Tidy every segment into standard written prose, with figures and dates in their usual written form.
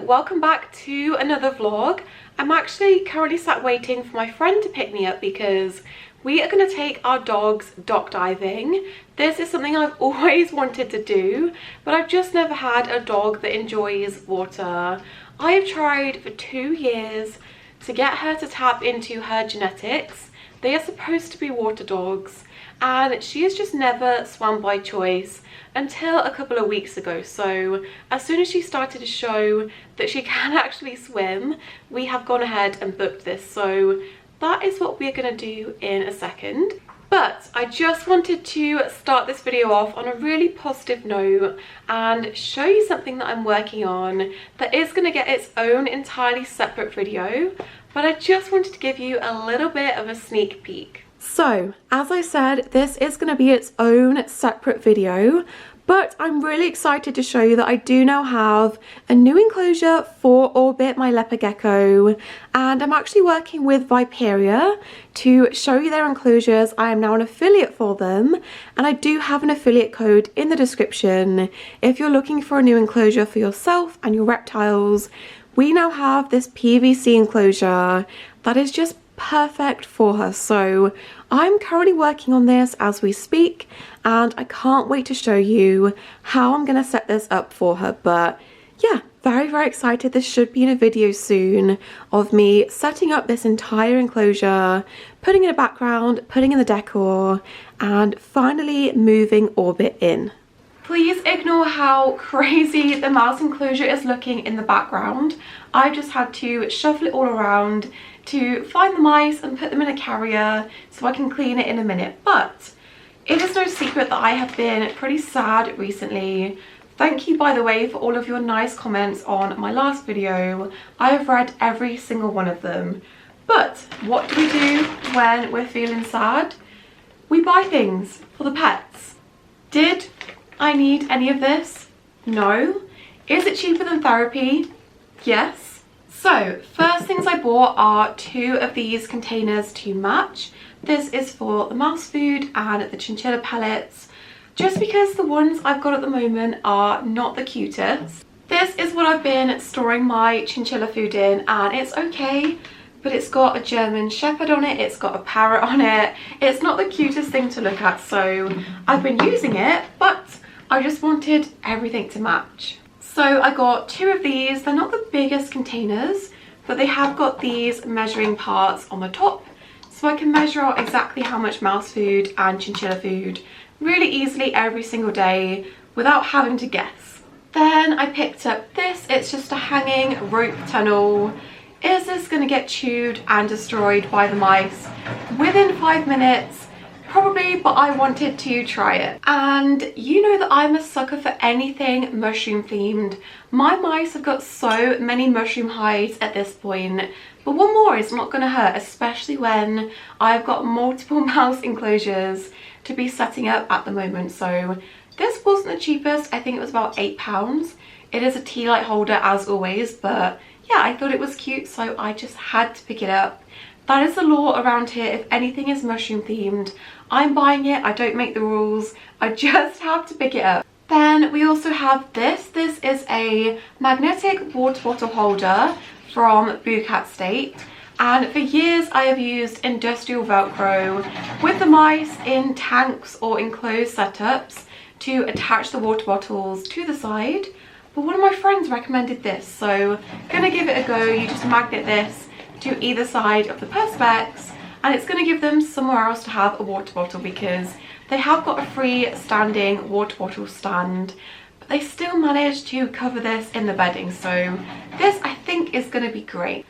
welcome back to another vlog. I'm actually currently sat waiting for my friend to pick me up because we are going to take our dogs dock diving. This is something I've always wanted to do, but I've just never had a dog that enjoys water. I have tried for 2 years to get her to tap into her genetics. They are supposed to be water dogs, and she has just never swam by choice until a couple of weeks ago. So as soon as she started to show that she can actually swim, we have gone ahead and booked this. So that is what we're going to do in a second. But I just wanted to start this video off on a really positive note and show you something that I'm working on that is going to get its own entirely separate video, but I just wanted to give you a little bit of a sneak peek. So, as I said, this is going to be its own separate video, but I'm really excited to show you that I do now have a new enclosure for Orbit, my leopard gecko, and I'm actually working with Viperia to show you their enclosures. I am now an affiliate for them, and I do have an affiliate code in the description. If you're looking for a new enclosure for yourself and your reptiles, we now have this PVC enclosure that is just perfect for her. So I'm currently working on this as we speak, and I can't wait to show you how I'm going to set this up for her. But yeah, very excited. This should be in a video soon of me setting up this entire enclosure, putting in a background, putting in the decor, and finally moving Orbit in. Please ignore how crazy the mouse enclosure is looking in the background. I just had to shuffle it all around to find the mice and put them in a carrier so I can clean it in a minute. But it is no secret that I have been pretty sad recently. Thank you, by the way, for all of your nice comments on my last video. I have read every single one of them. But what do we do when we're feeling sad? We buy things for the pets. Did I need any of this? No. Is it cheaper than therapy? Yes. So first things I bought are 2 of these containers to match. This is for the mouse food and the chinchilla pellets, just because the ones I've got at the moment are not the cutest. This is what I've been storing my chinchilla food in, and it's okay, but it's got a German Shepherd on it, it's got a parrot on it. It's not the cutest thing to look at, so I've been using it, but I just wanted everything to match. So I got 2 of these. They're not the biggest containers, but they have got these measuring parts on the top, so I can measure out exactly how much mouse food and chinchilla food really easily every single day without having to guess. Then I picked up this. It's just a hanging rope tunnel. Is this going to get chewed and destroyed by the mice within 5 minutes? Probably, but I wanted to try it. And you know that I'm a sucker for anything mushroom themed. My mice have got so many mushroom hides at this point, but one more is not going to hurt, especially when I've got multiple mouse enclosures to be setting up at the moment. So this wasn't the cheapest. I think it was about £8. It is a tea light holder as always, but yeah, I thought it was cute, so I just had to pick it up. That is the law around here. If anything is mushroom themed, I'm buying it. I don't make the rules. I just have to pick it up. Then we also have this. This is a magnetic water bottle holder from Boocat State. And for years I have used industrial Velcro with the mice in tanks or enclosed setups to attach the water bottles to the side. But one of my friends recommended this, so I'm gonna give it a go. You just magnet this to either side of the perspex, and it's going to give them somewhere else to have a water bottle, because they have got a free standing water bottle stand, but they still managed to cover this in the bedding. So this I think is going to be great.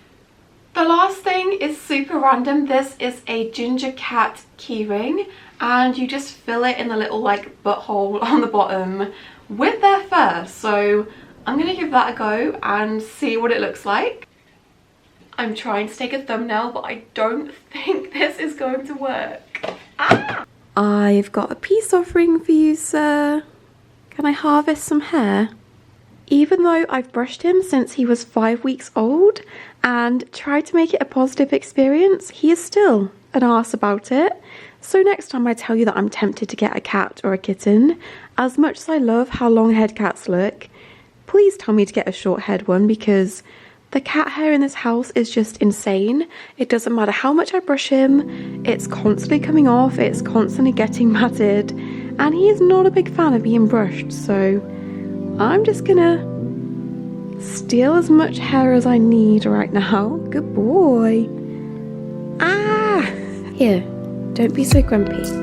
The last thing is super random. This is a ginger cat keyring, and you just fill it in the little like butthole on the bottom with their fur. So I'm going to give that a go and see what it looks like. I'm trying to take a thumbnail, but I don't think this is going to work. Ah! I've got a peace offering for you, sir. Can I harvest some hair? Even though I've brushed him since he was 5 weeks old and tried to make it a positive experience, he is still an arse about it. So next time I tell you that I'm tempted to get a cat or a kitten, as much as I love how long-haired cats look, please tell me to get a short haired one because the cat hair in this house is just insane. It doesn't matter how much I brush him, it's constantly coming off, it's constantly getting matted, and he is not a big fan of being brushed, so I'm just gonna steal as much hair as I need right now. Good boy. Ah! Here, don't be so grumpy.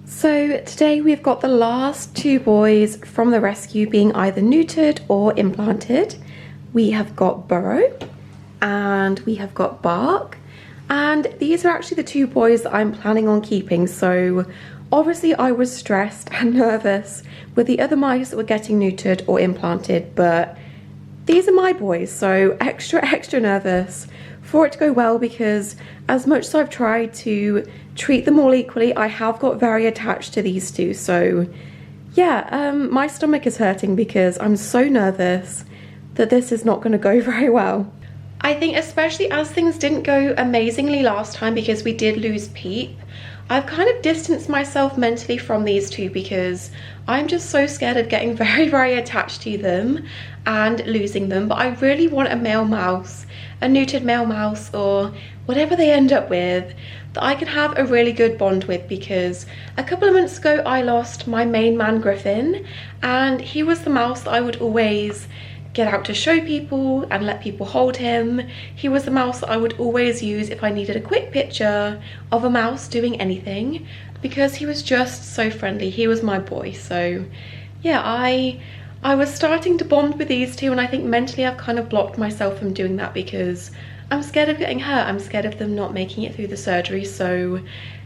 So today we've got the last two boys from the rescue being either neutered or implanted. We have got Burrow and we have got Bark, and these are actually the two boys that I'm planning on keeping. So obviously I was stressed and nervous with the other mice that were getting neutered or implanted, but these are my boys, so extra nervous for it to go well, because as much as I've tried to treat them all equally, I have got very attached to these two. So yeah, my stomach is hurting because I'm so nervous that this is not going to go very well. I think especially as things didn't go amazingly last time because we did lose Peep, I've kind of distanced myself mentally from these two because I'm just so scared of getting very attached to them and losing them. But I really want a male mouse, a neutered male mouse, or whatever they end up with, that I can have a really good bond with, because a couple of months ago I lost my main man Griffin, and he was the mouse that I would always get out to show people and let people hold him. He was the mouse that I would always use if I needed a quick picture of a mouse doing anything, because he was just so friendly. He was my boy. So yeah, I was starting to bond with these two, and I think mentally I've kind of blocked myself from doing that because I'm scared of getting hurt. I'm scared of them not making it through the surgery. So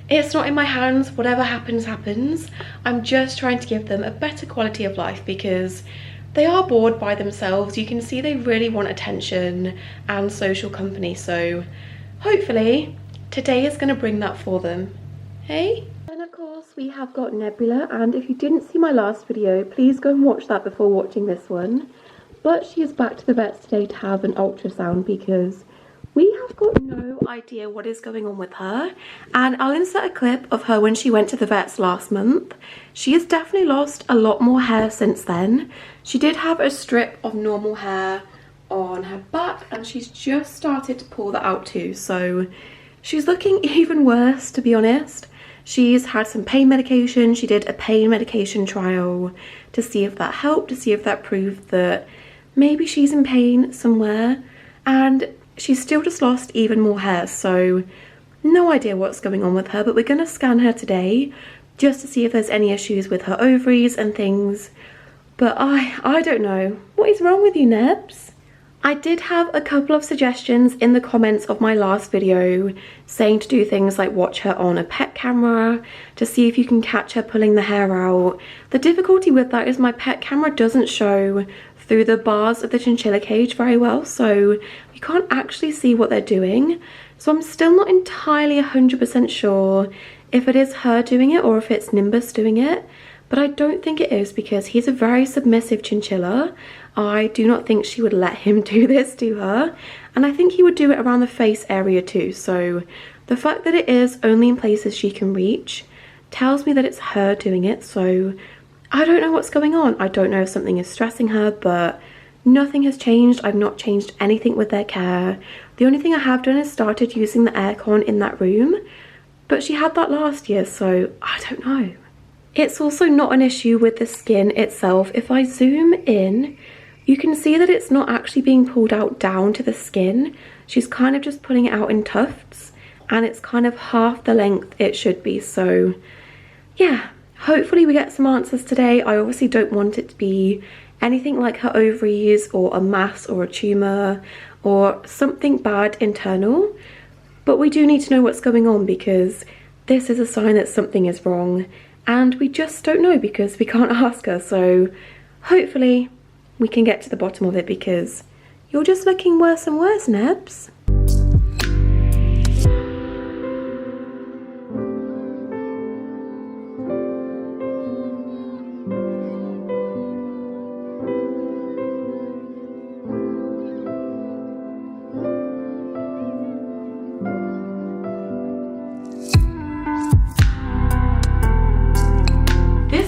it's not in my hands. Whatever happens, happens. I'm just trying to give them a better quality of life because they are bored by themselves. You can see they really want attention and social company. So hopefully today is going to bring that for them. Hey? And of course we have got Nebula, and if you didn't see my last video, please go and watch that before watching this one. But she is back to the vets today to have an ultrasound because we have got no idea what is going on with her. And I'll insert a clip of her when she went to the vets last month. She has definitely lost a lot more hair since then. She did have a strip of normal hair on her back, and she's just started to pull that out too. So she's looking even worse, to be honest. She's had some pain medication. She did a pain medication trial to see if that helped, to see if that proved that maybe she's in pain somewhere. And she's still just lost even more hair. So no idea what's going on with her, but we're going to scan her today just to see if there's any issues with her ovaries and things. But I don't know. What is wrong with you, Nebs? I did have a couple of suggestions in the comments of my last video saying to do things like watch her on a pet camera to see if you can catch her pulling the hair out. The difficulty with that is my pet camera doesn't show through the bars of the chinchilla cage very well, so we can't actually see what they're doing. So I'm still not entirely 100% sure if it is her doing it or if it's Nimbus doing it, but I don't think it is because he's a very submissive chinchilla. I do not think she would let him do this to her, and I think he would do it around the face area too. So the fact that it is only in places she can reach tells me that it's her doing it. So I don't know what's going on. I don't know if something is stressing her, but nothing has changed. I've not changed anything with their care. The only thing I have done is started using the aircon in that room, but she had that last year, so I don't know. It's also not an issue with the skin itself. If I zoom in, you can see that it's not actually being pulled out down to the skin. She's kind of just pulling it out in tufts, and it's kind of half the length it should be. So yeah, hopefully we get some answers today. I obviously don't want it to be anything like her ovaries or a mass or a tumour or something bad internal, but we do need to know what's going on because this is a sign that something is wrong, and we just don't know because we can't ask her. So hopefully we can get to the bottom of it because you're just looking worse and worse, Nebs.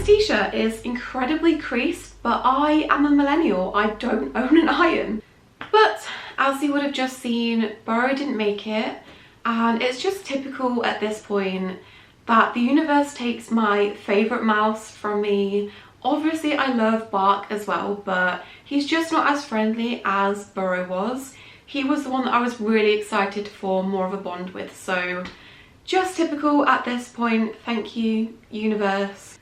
T-shirt is incredibly creased, but I am a millennial. I don't own an iron. But as you would have just seen, Burrow didn't make it, and it's just typical at this point that the universe takes my favourite mouse from me. Obviously I love Bark as well, but he's just not as friendly as Burrow was. He was the one that I was really excited to form more of a bond with, so just typical at this point. Thank you, universe.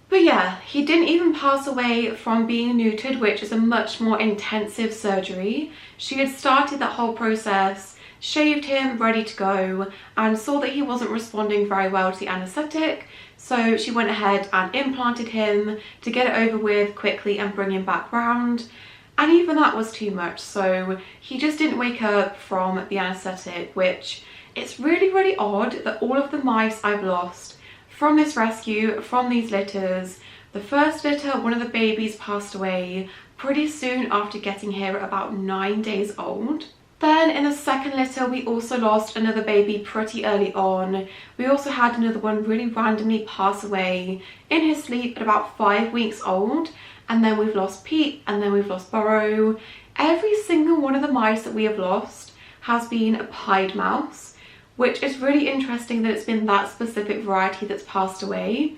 But yeah, he didn't even pass away from being neutered, which is a much more intensive surgery. She had started that whole process, shaved him, ready to go, and saw that he wasn't responding very well to the anaesthetic. So she went ahead and implanted him to get it over with quickly and bring him back round. And even that was too much. So he just didn't wake up from the anaesthetic, which it's really, really odd that all of the mice I've lost from this rescue, from these litters, the first litter, one of the babies passed away pretty soon after getting here at about 9 days old. Then in the second litter, we also lost another baby pretty early on. We also had another one really randomly pass away in his sleep at about 5 weeks old. And then we've lost Pete, and then we've lost Burrow. Every single one of the mice that we have lost has been a pied mouse, which is really interesting that it's been that specific variety that's passed away.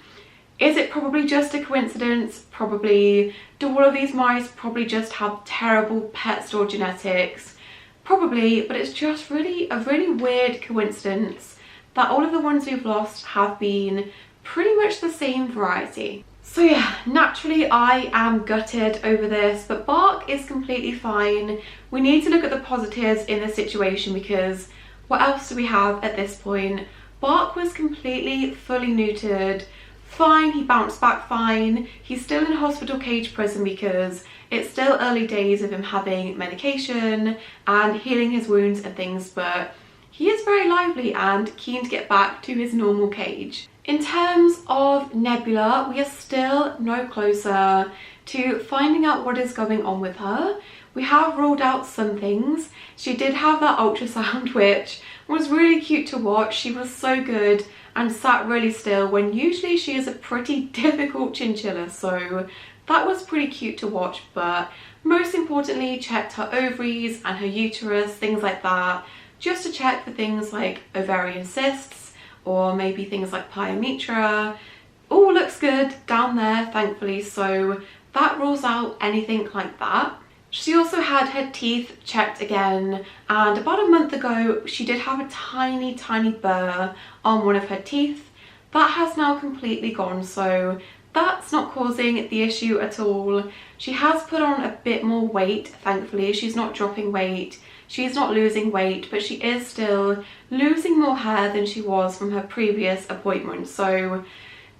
Is it probably just a coincidence? Probably. Do all of these mice probably just have terrible pet store genetics? Probably, but it's just really a really weird coincidence that all of the ones we've lost have been pretty much the same variety. So yeah, naturally I am gutted over this, but Bark is completely fine. We need to look at the positives in this situation because what else do we have at this point? Bark was completely, fully neutered, fine, he bounced back fine. He's still in hospital cage prison because it's still early days of him having medication and healing his wounds and things, but he is very lively and keen to get back to his normal cage. In terms of Nebula, we are still no closer to finding out what is going on with her. We have ruled out some things. She did have that ultrasound, which was really cute to watch. She was so good and sat really still when usually she is a pretty difficult chinchilla, so that was pretty cute to watch. But most importantly, checked her ovaries and her uterus, things like that, just to check for things like ovarian cysts or maybe things like pyometra. All looks good down there, thankfully, so that rules out anything like that. She also had her teeth checked again, and about a month ago she did have a tiny burr on one of her teeth. That has now completely gone, so that's not causing the issue at all. She has put on a bit more weight, thankfully. She's not dropping weight, she's not losing weight, but she is still losing more hair than she was from her previous appointment. So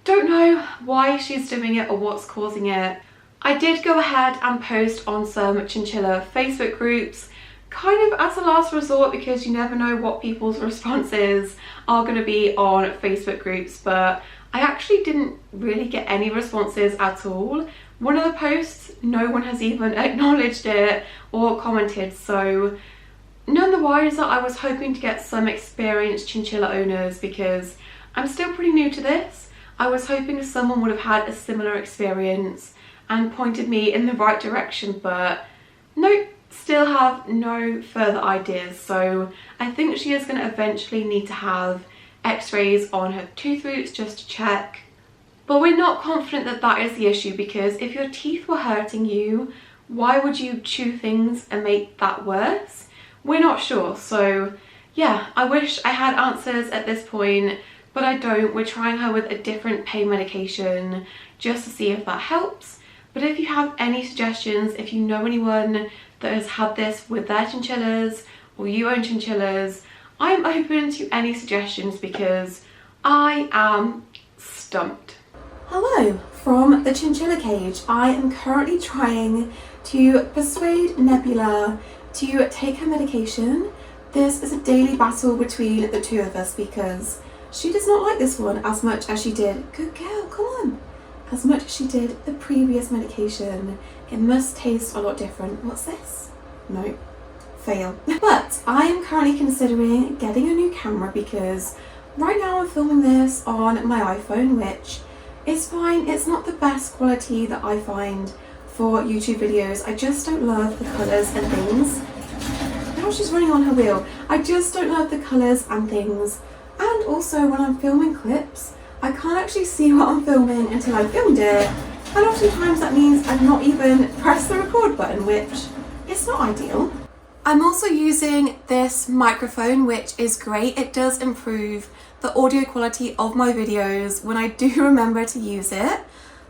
don't know why she's doing it or what's causing it. I did go ahead and post on some chinchilla Facebook groups, kind of as a last resort, because you never know what people's responses are going to be on Facebook groups, but I actually didn't really get any responses at all. One of the posts, no one has even acknowledged it or commented, so none the wiser I was hoping to get some experienced chinchilla owners, because I'm still pretty new to this. I was hoping someone would have had a similar experience and pointed me in the right direction, but nope, still have no further ideas. So I think she is going to eventually need to have x-rays on her tooth roots just to check. But we're not confident that that is the issue, because if your teeth were hurting you, why would you chew things and make that worse? We're not sure. So yeah, I wish I had answers at this point, but I don't. We're trying her with a different pain medication just to see if that helps. But if you have any suggestions, if you know anyone that has had this with their chinchillas, or you own chinchillas, I'm open to any suggestions because I am stumped. Hello from the chinchilla cage. I am currently trying to persuade Nebula to take her medication. This is a daily battle between the two of us because she does not like this one as much as she did, good girl, come on, as much as she did the previous medication. It must taste a lot different. What's this? No, fail. But I am currently considering getting a new camera because right now I'm filming this on my iPhone, which is fine. It's not the best quality that I find for YouTube videos. I just don't love the colours and things. Now she's running on her wheel. I just don't love the colours and things. And also when I'm filming clips, I can't actually see what I'm filming until I filmed it. And oftentimes that means I've not even pressed the record button, which is not ideal. I'm also using this microphone, which is great. It does improve the audio quality of my videos when I do remember to use it,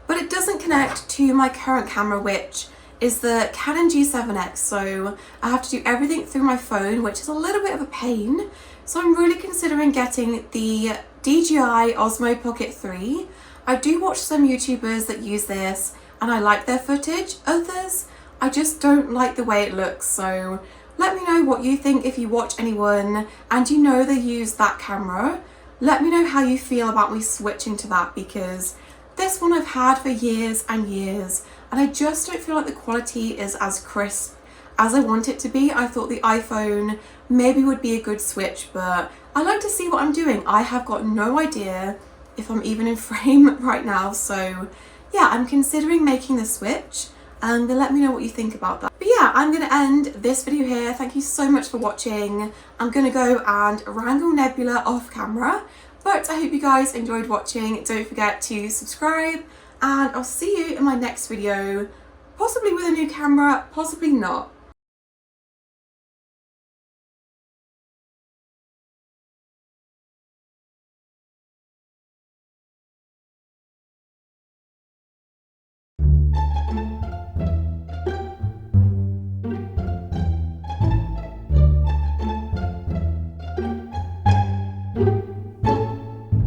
but it doesn't connect to my current camera, which is the Canon G7X, so I have to do everything through my phone, which is a little bit of a pain. So I'm really considering getting the DJI Osmo Pocket 3. I do watch some YouTubers that use this and I like their footage. Others, I just don't like the way it looks. So let me know what you think if you watch anyone and you know they use that camera. Let me know how you feel about me switching to that, because this one I've had for years and years and I just don't feel like the quality is as crisp as I want it to be. I thought the iPhone maybe would be a good switch, but I like to see what I'm doing. I have got no idea if I'm even in frame right now. So yeah, I'm considering making the switch and let me know what you think about that. But yeah, I'm going to end this video here. Thank you so much for watching. I'm going to go and wrangle Nebula off camera, but I hope you guys enjoyed watching. Don't forget to subscribe and I'll see you in my next video, possibly with a new camera, possibly not.